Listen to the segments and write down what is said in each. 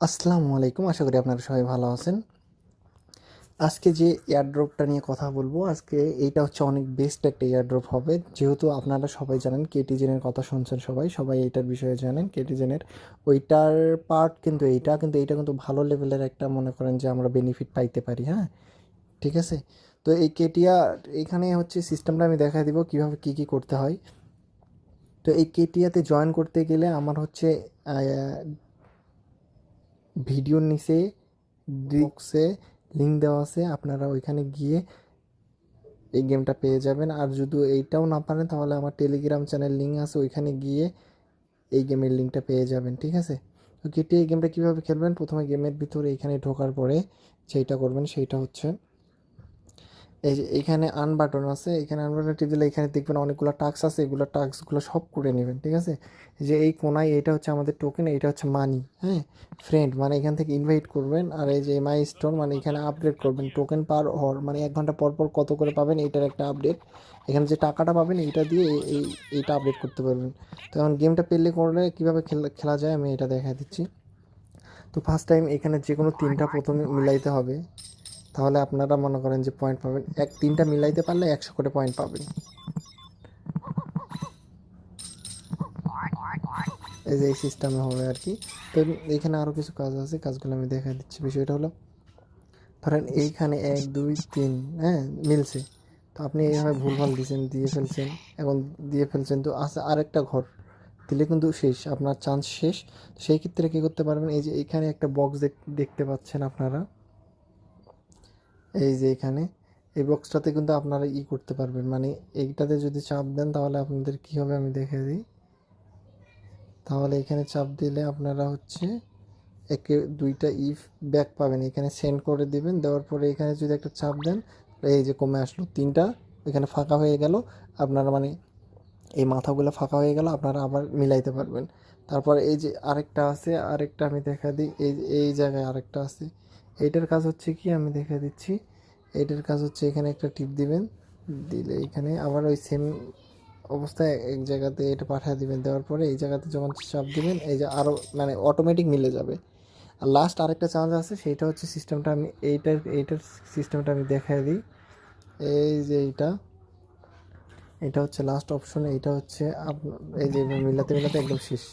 আসসালামু আলাইকুম, আশা করি আপনারা সবাই ভালো আছেন। আজকে যে এয়ারড্রপটা নিয়ে কথা বলবো, আজকে এইটা হচ্ছে অনেক বেস্ট একটা এয়ারড্রপ হবে। যেহেতু আপনারা সবাই জানেন কেটিজেনের কথা শুনছেন, সবাই এইটার বিষয়ে জানেন। কেটিজেনের ওইটার পার্ট কিন্তু এইটা কিন্তু ভালো লেভেলের একটা, মনে করেন যে আমরা বেনিফিট পাইতে পারি। হ্যাঁ, ঠিক আছে। তো এই কেটিয়া এখানে হচ্ছে সিস্টেমটা আমি দেখাই দিব কিভাবে কি কি করতে হয়। তো এই কেটিয়াতে জয়েন করতে গেলে আমার হচ্ছে ভিডিওর নিচে বক্সে লিঙ্ক দেওয়া আছে, আপনারা ওইখানে গিয়ে এই গেমটা পেয়ে যাবেন। আর যদি এইটাও না পারেন তাহলে আমার টেলিগ্রাম চ্যানেল লিঙ্ক আছে, ওইখানে গিয়ে এই গেমের লিঙ্কটা পেয়ে যাবেন, ঠিক আছে। তো কেটে এই গেমটা কীভাবে খেলবেন, প্রথমে গেমের ভিতরে এখানে ঢোকার পরে যেইটা করবেন সেইটা হচ্ছে এই যে এইখানে আন বাটন আছে, এখানে আন বাটন টিপ দিলে এখানে দেখবেন অনেকগুলো টাস্ক আছে, এগুলো টাস্কগুলো সব করে নেবেন, ঠিক আছে। এই যে এই কোনায় এটা হচ্ছে আমাদের টোকেন, এটা হচ্ছে মানি। হ্যাঁ, ফ্রেন্ড মানে এখান থেকে ইনভাইট করবেন। আর এই যে মাই স্টোন মানে এখানে আপডেট করবেন টোকেন পার হর, মানে 1 ঘন্টা পর পর কত করে পাবেন এটার একটা আপডেট। এখানে যে টাকাটা পাবেন এইটা দিয়ে এইটা আপডেট করতে পারবেন। তো এখন গেমটা পেলে করলে কীভাবে খেলা যায় আমি এটা দেখা দিচ্ছি। তো ফার্স্ট টাইম এখানে যে কোনো 3টা প্রথমে মিলাইতে হবে, তাহলে আপনারা মনে করেন যে পয়েন্ট পাবেন। 3টা মিলাইতে পারলে 100 করে পয়েন্ট পাবেন। এই যে এই সিস্টেমে হবে আর কি। তো এখানে আরও কিছু কাজ আছে, কাজগুলো আমি দেখা দিচ্ছি। বিষয়টা হলো, ধরেন এইখানে 1 2 3, হ্যাঁ মিলছে। তো আপনি এইভাবে ভুলভাল দিয়ে ফেলছেন, এখন দিয়ে ফেলছেন, তো আছে আরেকটা ঘর দিলে কিন্তু শেষ, আপনার চান্স শেষ। সেই ক্ষেত্রে কী করতে পারবেন, এই যে এখানে একটা বক্স দেখতে পাচ্ছেন আপনারা, এই যে এখানে এই বক্সটাতে কিন্তু আপনারা করতে পারবেন, মানে এইটাতে যদি চাপ দেন তাহলে আপনাদের কী হবে আমি দেখে দিই। তাহলে এখানে চাপ দিলে আপনারা হচ্ছে একে 2টা ইফ ব্যাক পাবেন, এখানে সেন্ড করে দিবেন। দেওয়ার পরে এখানে যদি একটা চাপ দেন, এই যে কমে আসলো 3টা, এখানে ফাঁকা হয়ে গেল। আপনারা মানে এই মাথাগুলো ফাঁকা হয়ে গেল, আপনারা আবার মিলাইতে পারবেন। তারপর এই যে আরেকটা আছে, আরেকটা আমি দেখা দিই। এই জায়গায় আরেকটা আছে, এইটার কাজ হচ্ছে কি আমি দেখা দিচ্ছি। এইটার কাজ হচ্ছে এখানে একটা টিপ দিবেন, দিলে এখানে আবার ওই সেম অবস্থায় এক জায়গাতে এটা পাঠিয়ে দিবেন। দেওয়ার পরে এই জায়গাতে যখন চাপ দিবেন, এই যে আরও মানে অটোমেটিক মিলে যাবে। আর লাস্ট আরেকটা চান্স আছে, সেইটা হচ্ছে সিস্টেমটা আমি এইটার সিস্টেমটা আমি দেখাই দিই। এই যে এটা হচ্ছে লাস্ট অপশন, এইটা হচ্ছে এই যে মিলাতে মিলাতে একদম শেষ।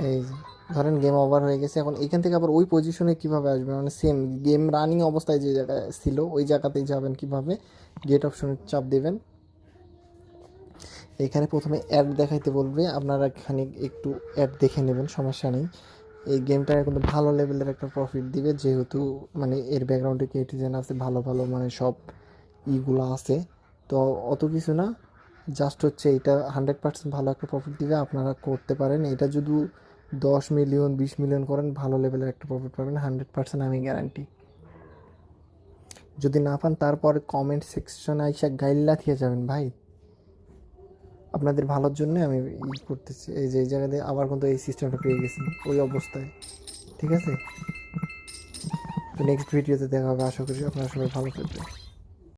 এই যে ধরেন গেম ওভার হয়ে গেছে, এখন এখান থেকে আবার ওই পজিশনে কীভাবে আসবে, মানে সেম গেম রানিং অবস্থায় যে জায়গায় ছিল ওই জায়গাতেই যাবেন। কীভাবে, গেট অপশনে চাপ দেবেন। এখানে প্রথমে অ্যাড দেখাইতে বলবে, আপনারা এখানে একটু অ্যাড দেখে নেবেন, সমস্যা নেই। এই গেমটা কিন্তু ভালো লেভেলের একটা প্রফিট দিবে, যেহেতু মানে এর ব্যাকগ্রাউন্ডে কেটিজেন আছে, ভালো ভালো মানে সব ইগুলো আছে। তো অত কিছু না, জাস্ট হচ্ছে এটা 100% ভালো একটা প্রফিট দিবে, আপনারা করতে পারেন। এটা যদি 10 মিলিয়ন 20 মিলিয়ন করেন, ভালো লেভেলের একটা প্রফিট পাবেন 100%, আমি গ্যারান্টি। যদি না পান তারপরে কমেন্ট সেকশনে আইসা গাইল্লা থিয়ে যাবেন ভাই, আপনাদের ভালোর জন্য আমি করতেছি। এই যে এই জায়গাতে আবার কিন্তু এই সিস্টেমটা পেয়ে গেছি ওই অবস্থায়, ঠিক আছে। তো নেক্সট ভিডিওতে দেখা হবে, আশা করি আপনারা সবাই ভালো থাকবেন।